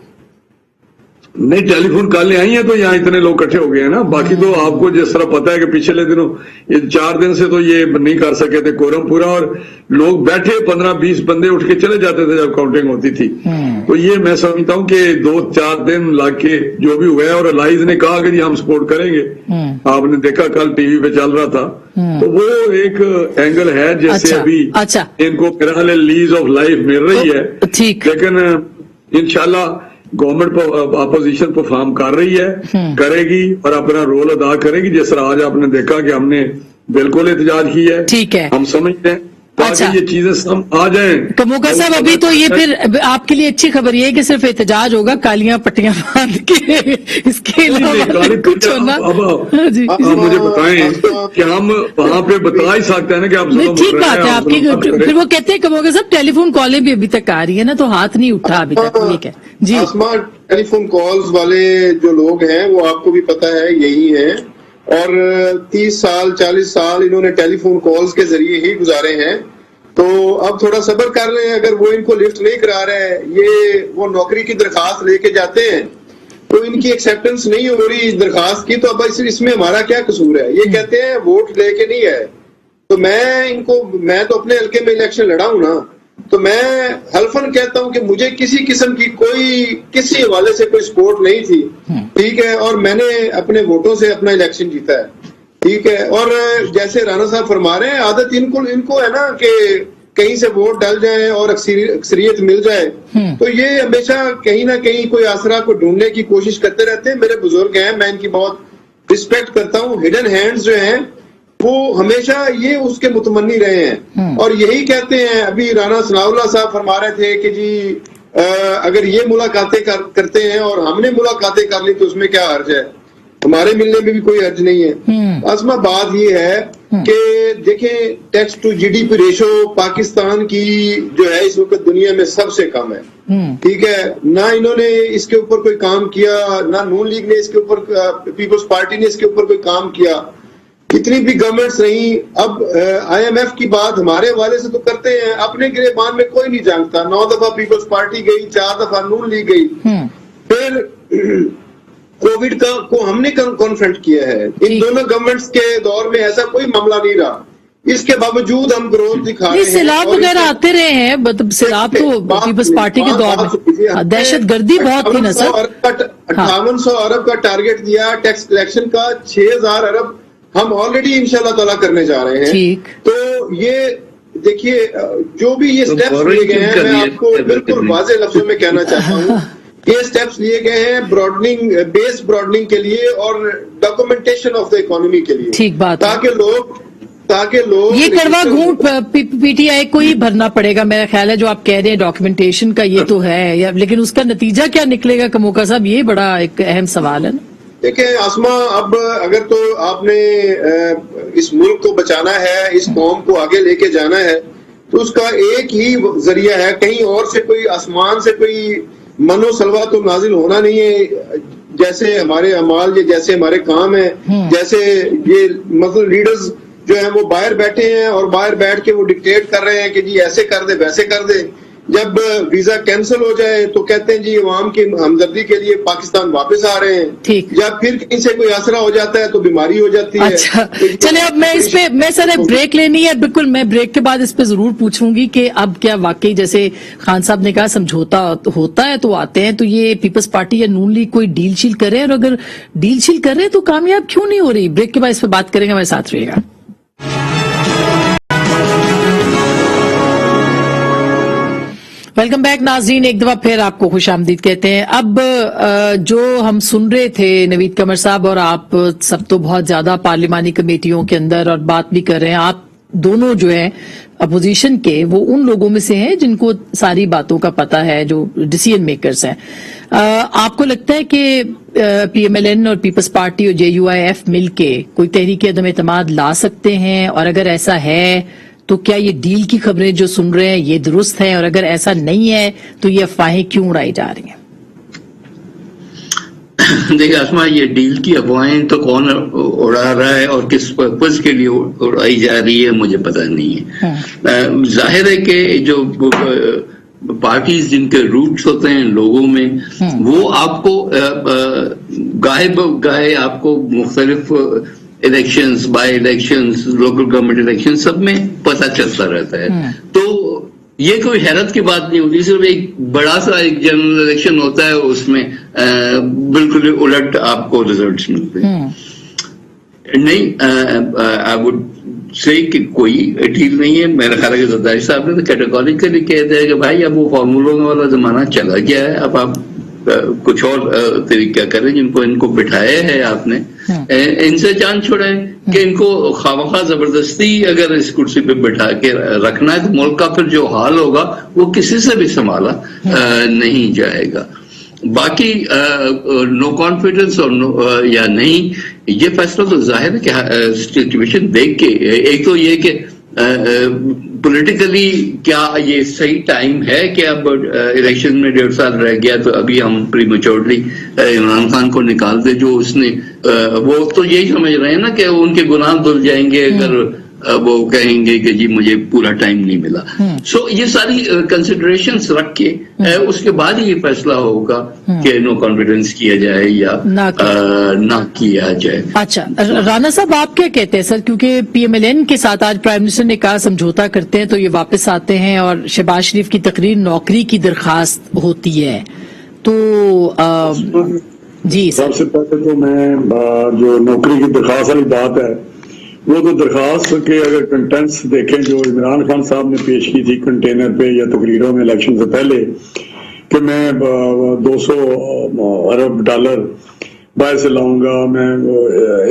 نہیں ٹیلی فون کالیں آئی ہیں تو یہاں اتنے لوگ اکٹھے ہو گئے ہیں نا. باقی تو آپ کو جس طرح پتا ہے کہ پچھلے دنوں یہ 4 دن سے تو یہ نہیں کر سکے تھے کورم پورا, اور لوگ بیٹھے 15-20 بندے اٹھ کے چلے جاتے تھے جب کاؤنٹنگ ہوتی تھی. تو یہ میں سمجھتا ہوں کہ 2-4 دن لگ کے جو بھی ہوا ہے, اور الائز نے کہا کہ جی ہم سپورٹ کریں گے. آپ نے دیکھا کل ٹی وی پہ چل رہا تھا, تو وہ ایک اینگل ہے جیسے ابھی ان کو میرا خیال ہے لیز آف لائف مل رہی ہے, لیکن انشاءاللہ گورنمنٹ اپوزیشن پرفارم کر رہی ہے, کرے گی اور اپنا رول ادا کرے گی. جس طرح آج آپ نے دیکھا کہ ہم نے بالکل احتجاج کی ہے,
ٹھیک ہے,
ہم سمجھتے ہیں تاکہ یہ چیزیں سم آ جائیں.
کموکا صاحب ابھی تو یہ پھر آپ کے لیے اچھی خبر یہ ہے کہ صرف احتجاج ہوگا, کالیاں پٹیاں باندھ کے, اس کے علاوہ کچھ ہونا.
آپ مجھے بتائیں کہ ہم وہاں پہ بتا ہی سکتے ہیں نا کہ آپ
ٹھیک بات ہے آپ کی. پھر وہ کہتے ہیں کموکا صاحب ٹیلی فون کالیں بھی ابھی تک آ رہی ہے نا, تو ہاتھ نہیں اٹھا ابھی تک. ٹھیک ہے جی.
ٹیلی فون کالز والے جو لوگ ہیں وہ آپ کو بھی پتا ہے یہی ہیں, اور 30 سال 40 سال انہوں نے ٹیلی فون کالز کے ذریعے ہی گزارے ہیں. تو اب تھوڑا صبر کر لیں, اگر وہ ان کو لفٹ نہیں کرا رہے ہیں, یہ وہ نوکری کی درخواست لے کے جاتے ہیں تو ان کی ایکسیپٹنس نہیں ہو رہی اس درخواست کی, تو اب اس میں ہمارا کیا قصور ہے. یہ کہتے ہیں ووٹ لے کے نہیں ہے, تو میں تو اپنے حلقے میں الیکشن لڑا ہوں نا, تو میں حلفاً کہتا ہوں کہ مجھے کسی قسم کی کسی حوالے سے کوئی سپورٹ نہیں تھی, ٹھیک ہے, اور میں نے اپنے ووٹوں سے اپنا الیکشن جیتا ہے, ٹھیک ہے. اور جیسے رانا صاحب فرما رہے ہیں, عادت ان کو ہے نا کہ کہیں سے ووٹ ڈل جائے اور اکثریت مل جائے, تو یہ ہمیشہ کہیں نہ کہیں کوئی آسرا کو ڈھونڈنے کی کوشش کرتے رہتے ہیں. میرے بزرگ ہیں, میں ان کی بہت رسپیکٹ کرتا ہوں. ہڈن ہینڈز جو ہیں وہ ہمیشہ یہ اس کے متمنی رہے ہیں, اور یہی کہتے ہیں. ابھی رانا ثناء اللہ صاحب فرما رہے تھے کہ جی اگر یہ ملاقاتیں کرتے ہیں اور ہم نے ملاقاتیں کر لی تو اس میں کیا حرج ہے, ہمارے ملنے میں بھی کوئی حرج نہیں ہے. عظمہ بات یہ ہے کہ دیکھیں tax to G D P ratio Pakistan کی جو ہے اس وقت دنیا میں سب سے کم ہے, ٹھیک ہے. نہ انہوں نے اس کے اوپر کوئی کام کیا, نہ نون لیگ نے اس کے اوپر, پیپلز پارٹی نے اس کے اوپر کوئی کام کیا. کتنی بھی گورنمنٹس رہی, اب آئی ایم ایف کی بات ہمارے حوالے سے تو کرتے ہیں, اپنے گریبان میں کوئی نہیں جانتا. 9 دفعہ پیپلز پارٹی گئی, 4 دفعہ نون لیگ گئی. پھر کووڈ کو ہم نے کانفرنٹ کیا ہے. ان دونوں گورنمنٹس کے دور میں ایسا کوئی معاملہ نہیں رہا, اس کے باوجود ہم گروتھ دکھا رہے ہیں.
سیلاب وغیرہ آتے رہے ہیں, مطلب سیلاب تو پیپلز پارٹی کے دور میں دہشت گردی بہت تھی نا سر.
5800 ارب کا ٹارگٹ دیا ٹیکس کلیکشن کا, 6000 ارب ہم آلریڈی انشاءاللہ تعالیٰ کرنے جا رہے ہیں. تو یہ دیکھیے جو بھی یہ سٹیپس لیے گئے ہیں, میں آپ کو بالکل واضح لفظوں میں کہنا چاہتا ہوں, یہ سٹیپس لیے گئے ہیں بیس براڈننگ کے لیے اور ڈاکومنٹیشن آف دا اکانومی کے لیے,
ٹھیک بات,
تاکہ لوگ
یہ کڑوا گھونٹ پی ٹی آئی کو ہی بھرنا پڑے گا میرا خیال ہے. جو آپ کہہ رہے ہیں ڈاکومنٹیشن کا یہ تو ہے, لیکن اس کا نتیجہ کیا نکلے گا کموکا صاحب, یہ بڑا ایک اہم سوال ہے نا.
دیکھیں آسما, اب اگر تو آپ نے اس ملک کو بچانا ہے, اس قوم کو آگے لے کے جانا ہے, تو اس کا ایک ہی ذریعہ ہے, کہیں اور سے کوئی آسمان سے کوئی منو سلوا تو نازل ہونا نہیں ہے. جیسے ہمارے اعمال, جیسے ہمارے کام ہیں, جیسے یہ مثلا لیڈرز جو ہیں وہ باہر بیٹھے ہیں اور باہر بیٹھ کے وہ ڈکٹیٹ کر رہے ہیں کہ جی ایسے کر دے ویسے کر دے. جب ویزا کینسل ہو جائے تو کہتے ہیں جی عوام کی ہمدردی کے لیے پاکستان واپس آ رہے ہیں, جب پھر کہیں سے کوئی آسرا ہو جاتا ہے تو بیماری ہو جاتی ہے.
اچھا چلے, اب میں اس پہ میں سر بریک لینی ہے, بالکل میں بریک کے بعد اس پہ ضرور پوچھوں گی کہ اب کیا واقعی جیسے خان صاحب نے کہا سمجھوتا ہوتا ہے تو آتے ہیں, تو یہ پیپلز پارٹی یا نون لیگ کوئی ڈیل شیل کر رہے ہیں, اور اگر ڈیل شیل کر رہے ہیں تو کامیاب کیوں نہیں ہو رہی. بریک کے بعد اس پہ بات کریں گے, ہمارے ساتھ رہے گا. ویلکم بیک ناظرین, ایک دفعہ پھر آپ کو خوش آمدید کہتے ہیں. اب جو ہم سن رہے تھے نوید قمر صاحب اور آپ سب تو بہت زیادہ پارلیمانی کمیٹیوں کے اندر اور بات بھی کر رہے ہیں, آپ دونوں جو ہیں اپوزیشن کے, وہ ان لوگوں میں سے ہیں جن کو ساری باتوں کا پتہ ہے, جو ڈیسیژن میکرز ہیں. آپ کو لگتا ہے کہ پی ایم ایل این اور پیپلز پارٹی اور جے یو آئی ایف مل کے کوئی تحریک عدم اعتماد لا سکتے ہیں, اور اگر ایسا ہے تو کیا یہ ڈیل کی خبریں جو سن رہے ہیں یہ درست ہیں, اور اگر ایسا نہیں ہے تو یہ افواہیں کیوں اڑائی جا رہی ہیں؟
دیکھیں آسما, یہ ڈیل کی افواہیں تو کون اڑا رہا ہے اور کس پرپز کے لیے اڑائی جا رہی ہے مجھے پتہ نہیں ہے. ظاہر ہے کہ جو पार्टीज जिनके रूट्स होते हैं लोगों में, वो आपको गाहे आपको मुख्तलिफ elections, by elections, local government election सब में पता चलता रहता है। तो ये कोई हैरत की बात नहीं होती, सिर्फ एक बड़ा सा एक जनरल इलेक्शन होता है, उसमें बिल्कुल उलट आपको रिजल्ट्स मिलते हैं। नहीं, आई वुड से कि कोई डील नहीं है। मेरा ख्याल है कि जरदारी साहब ने तो कैटेगोरिकली कह दिया कि भाई अब वो फार्मूलों वाला जमाना चला गया है, अब आप कुछ और तरीका करें। जिनको इनको बिठाया है आपने, इनसे जान छुड़ाएं कि इनको खामखा जबरदस्ती अगर इस कुर्सी पे बिठा के रखना है तो मुल्क का फिर जो हाल होगा वो किसी से भी संभाला नहीं जाएगा। बाकी नो कॉन्फिडेंस और या नहीं, ये फैसला तो जाहिर है कि सिचुएशन देख के, एक तो ये कि पॉलिटिकली क्या ये सही टाइम है कि अब इलेक्शन में 1.5 साल रह गया तो अभी हम प्रीमेच्योरली इमरान खान को निकाल दे, जो उसने वो तो यही समझ रहे हैं ना कि उनके गुनाह धुल जाएंगे अगर वो कहेंगे कि जी मुझे पूरा टाइम नहीं मिला। सो ये सारी कंसिडरेशंस रख के उसके बाद ही ये फैसला होगा कि नो कॉन्फिडेंस किया जाए या ना किया जाए।
अच्छा, राणा साहब आप क्या कहते हैं सर, क्योंकि PMLN के साथ आज प्राइम मिनिस्टर ने कहा समझौता करते हैं तो ये वापस आते हैं और शहबाज शरीफ की तकरीर नौकरी की दरखास्त होती है, तो जी
सबसे पहले तो मैं जो नौकरी की दरखास्त वाली बात है, वो तो दरखास्त के अगर कंटेंट्स देखें जो इमरान खान साहब ने पेश की थी कंटेनर पे या तकरीरों में इलेक्शन से पहले कि मैं 200 अरब डॉलर बाहर से लाऊंगा, मैं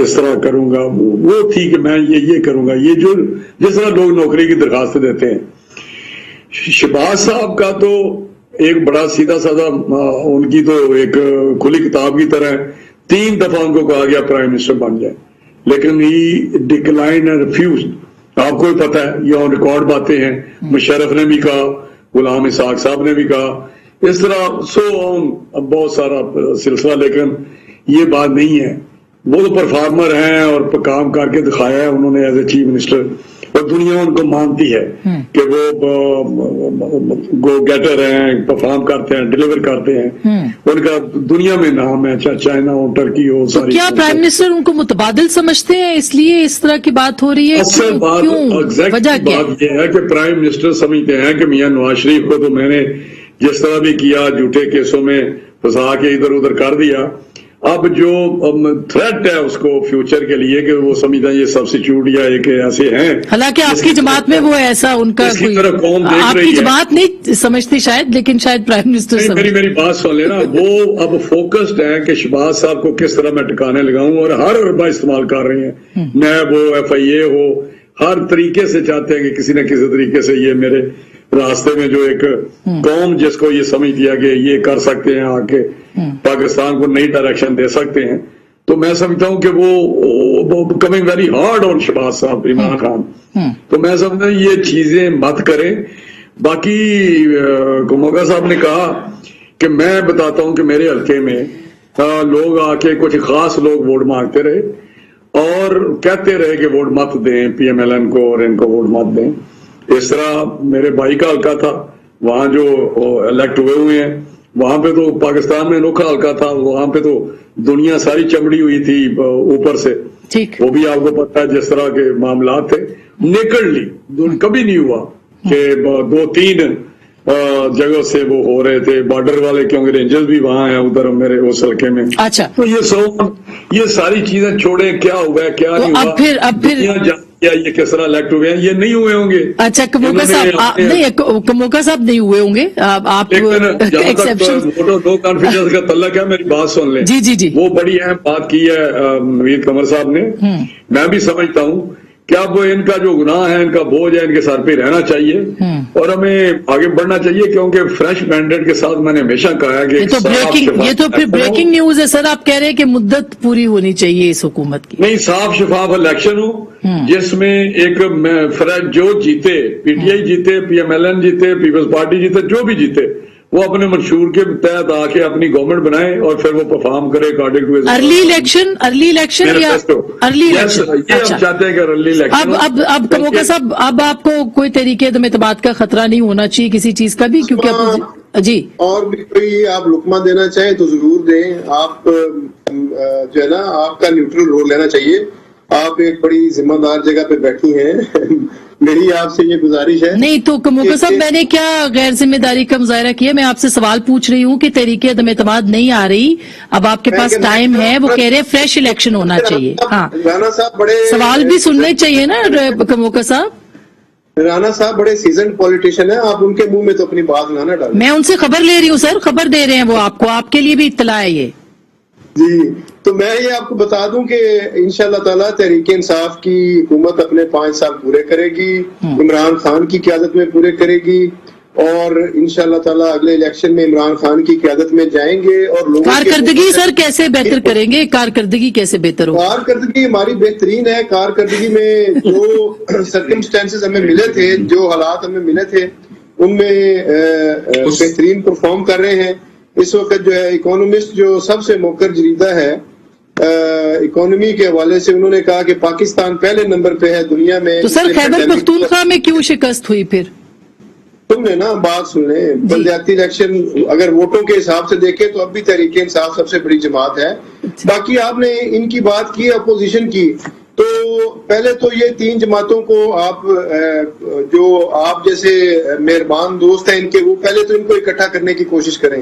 इस तरह करूंगा, वो थी कि मैं ये करूंगा, ये जो जिस तरह लोग नौकरी की दरखास्त देते हैं। शहबाज साहब का तो एक बड़ा सीधा साधा, उनकी तो एक खुली किताब की तरह 3 दफा उनको कहा गया प्राइम मिनिस्टर बन जाए, लेकिन ही डिक्लाइन एंड रिफ्यूज। आपको भी पता है, ये ऑन रिकॉर्ड बातें हैं, मुशर्रफ ने भी कहा, गुलाम इसाक साहब ने भी कहा, इस तरह बहुत सारा सिलसिला, लेकिन ये बात नहीं है। वो तो परफॉर्मर हैं और काम करके दिखाया है उन्होंने एज ए चीफ मिनिस्टर, और दुनिया उनको मानती है कि वो गो गेटर हैं, परफॉर्म करते हैं, डिलीवर करते हैं, उनका दुनिया में नाम है, चाहे चाइना हो, टर्की हो,
तो क्या प्राइम मिनिस्टर उनको मुतबादिल समझते हैं, इसलिए इस तरह की बात हो रही है?
असल बात ये है कि प्राइम मिनिस्टर समझते हैं कि मियां नवाज शरीफ को तो मैंने जिस तरह भी किया, झूठे केसों में फंसा के इधर उधर कर दिया, अब जो थ्रेट है उसको फ्यूचर के लिए कि वो समझता है ये सब्स्टिट्यूट या एक ऐसे हैं।
हालांकि आपकी जमात में वो ऐसा उनका कोई, आपकी जमात नहीं समझती शायद, लेकिन शायद प्राइम मिनिस्टर
मेरी बात सुन लेना। वो अब फोकस्ड है कि शहबाज साहब को किस तरह मैं टिकाने लगाऊं, और हर अरबा इस्तेमाल कर रहे हैं, नैब हो, FIA हो, हर तरीके से चाहते हैं कि किसी न किसी तरीके से ये मेरे रास्ते में जो एक कौम जिसको ये समझ दिया कि ये कर सकते हैं, आके पाकिस्तान को नई डायरेक्शन दे सकते हैं, तो मैं समझता हूं कि वो coming very hard on Shahbaz साहब, इमरान खान। तो मैं समझता हूं ये चीजें मत करें। बाकी कुमोगा साहब ने कहा कि मैं बताता हूं कि मेरे हल्के में लोग आके कुछ खास लोग वोट मांगते रहे और कहते रहे कि वोट मत दें PMLN को और इनको वोट मत दें। इस तरह मेरे भाई का हल्का था, वहां जो इलेक्ट हुए हैं, वहां पे तो पाकिस्तान में अनोखा हल्का था, वहां पे तो दुनिया सारी चमड़ी हुई थी ऊपर से, वो भी आपको पता है जिस तरह के मामला थे। नेकेडली कभी नहीं हुआ कि 2-3 जगह से वो हो रहे थे, बॉर्डर वाले, क्योंकि रेंजर्स भी वहां हैं उधर मेरे उस हल्के में।
अच्छा,
तो ये सारी चीजें छोड़े, क्या हुआ क्या नहीं हुआ,
अब फिर
ये किस तरह इलेक्ट हुए हैं, ये नहीं हुए होंगे।
अच्छा, कमोका साहब नहीं, कमोका साहब नहीं हुए होंगे, आप एक्सेप्शन।
नो कॉन्फिडेंस का तल्लक है, मेरी बात सुन लें।
जी,
वो बड़ी अहम बात की है नवीद कमर साहब ने। मैं भी समझता हूँ कि अब इनका जो गुनाह है, इनका बोझ है, इनके सर पे रहना चाहिए और हमें आगे बढ़ना चाहिए, क्योंकि फ्रेश मैंडेट के साथ मैंने हमेशा कहा है कि
ये तो फिर ब्रेकिंग न्यूज है सर। आप कह रहे हैं कि मुद्दत पूरी होनी चाहिए इस हुकूमत की।
नहीं, साफ शफाफ इलेक्शन हो जिसमें एक जो जीते, PTI जीते, PMLN जीते, पीपल्स पार्टी जीते, जो भी जीते, وہ اپنے منشور کے تحت آ کے اپنی گورنمنٹ بنائے اور پھر وہ پرفارم کرے اکارڈنگ ٹو
ارلی الیکشن یا ارلی الیکشن.
یہ ہم چاہتے ہیں کہ ارلی الیکشن.
اب کموکا صاحب اب آپ کو کوئی طریقے عدم اعتماد کا خطرہ نہیں ہونا چاہیے کسی چیز کا بھی, کیونکہ جی
اور بھی کوئی آپ لقمہ دینا چاہیں تو ضرور دیں. آپ جو ہے نا آپ کا نیوٹرل رول لینا چاہیے. آپ ایک بڑی ذمہ دار جگہ پہ بیٹھی ہیں, میری آپ سے یہ گزارش ہے.
نہیں تو کموکا صاحب میں نے کیا غیر ذمہ داری کا مظاہرہ کیا؟ میں آپ سے سوال پوچھ رہی ہوں کہ تحریک عدم اعتماد نہیں آ رہی, اب آپ کے پاس ٹائم ہے, وہ کہہ رہے فریش الیکشن ہونا چاہیے. ہاں
رانا صاحب بڑے
سوال بھی سننے چاہیے نا کموکا صاحب.
رانا صاحب بڑے سیزنڈ پولیٹیشین ہیں, آپ ان کے منہ میں تو اپنی بات نہ ڈالیں.
میں ان سے خبر لے رہی ہوں سر, خبر دے رہے ہیں وہ آپ کو, آپ کے لیے بھی اطلاع ہے یہ.
جی تو میں یہ آپ کو بتا دوں کہ انشاءاللہ تعالیٰ تحریک انصاف کی حکومت اپنے 5 سال پورے کرے گی, عمران خان کی قیادت میں پورے کرے گی, اور انشاءاللہ تعالیٰ اگلے الیکشن میں عمران خان کی قیادت میں جائیں گے. اور لوگوں
کارکردگی سر کیسے بہتر کریں گے؟ کارکردگی کیسے بہتر ہو؟
کارکردگی ہماری بہترین ہے. کارکردگی میں جو سرکمسٹانسز ہمیں ملے تھے, جو حالات ہمیں ملے تھے, ان میں بہترین پرفارم کر رہے ہیں. اس وقت جو ہے اکانومسٹ جو سب سے موقر جریدہ ہے اکانومی کے حوالے سے, انہوں نے کہا کہ پاکستان پہلے نمبر پہ ہے دنیا میں.
تو سر خیبر پختونخوا میں کیوں شکست ہوئی پھر؟
تم نے نا بات سن لیں, بلدیاتی الیکشن اگر ووٹوں کے حساب سے دیکھیں تو اب بھی تحریک انصاف سب سے بڑی جماعت ہے. باقی آپ نے ان کی بات کی اپوزیشن کی, تو پہلے تو یہ 3 جماعتوں کو آپ جو آپ جیسے مہربان دوست ہیں ان کے, وہ پہلے تو ان کو اکٹھا کرنے کی کوشش کریں,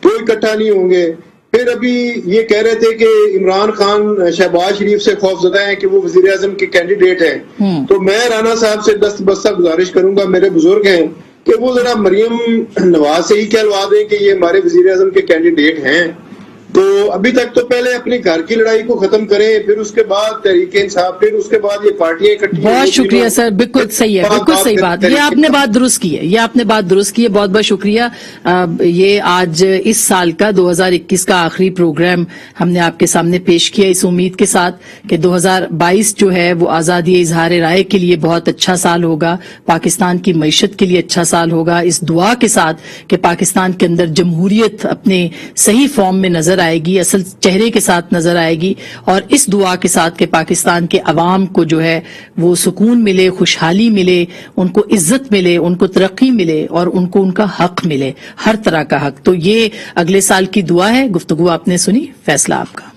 تو اکٹھا نہیں ہوں گے. پھر ابھی یہ کہہ رہے تھے کہ عمران خان شہباز شریف سے خوف زدہ ہیں کہ وہ وزیر اعظم کے کینڈیڈیٹ ہیں. تو میں رانا صاحب سے دست بستہ گزارش کروں گا, میرے بزرگ ہیں, کہ وہ ذرا مریم نواز سے ہی کہلوا دیں کہ یہ ہمارے وزیر اعظم کے کینڈیڈیٹ ہیں. تو ابھی تک تو پہلے اپنی گھر کی لڑائی کو ختم کریں, پھر اس کے بعد تحریک انصاف, پھر اس کے بعد یہ پارٹیاں اکٹھی.
بہت شکریہ سر, بالکل صحیح ہے, بالکل صحیح بات. یہ آپ نے بات درست کی ہے, یہ آپ نے بات درست کی ہے, بہت بہت شکریہ. یہ آج اس سال کا 2021 کا آخری پروگرام ہم نے آپ کے سامنے پیش کیا, اس امید کے ساتھ کہ 2022 جو ہے وہ آزادی اظہار رائے کے لیے بہت اچھا سال ہوگا, پاکستان کی معیشت کے لیے اچھا سال ہوگا, اس دعا کے ساتھ کہ پاکستان کے اندر جمہوریت اپنے صحیح فارم میں نظر آئے گی, اصل چہرے کے ساتھ نظر آئے گی, اور اس دعا کے ساتھ کہ پاکستان کے عوام کو جو ہے وہ سکون ملے, خوشحالی ملے, ان کو عزت ملے, ان کو ترقی ملے, اور ان کو ان کا حق ملے, ہر طرح کا حق. تو یہ اگلے سال کی دعا ہے. گفتگو آپ نے سنی, فیصلہ آپ کا.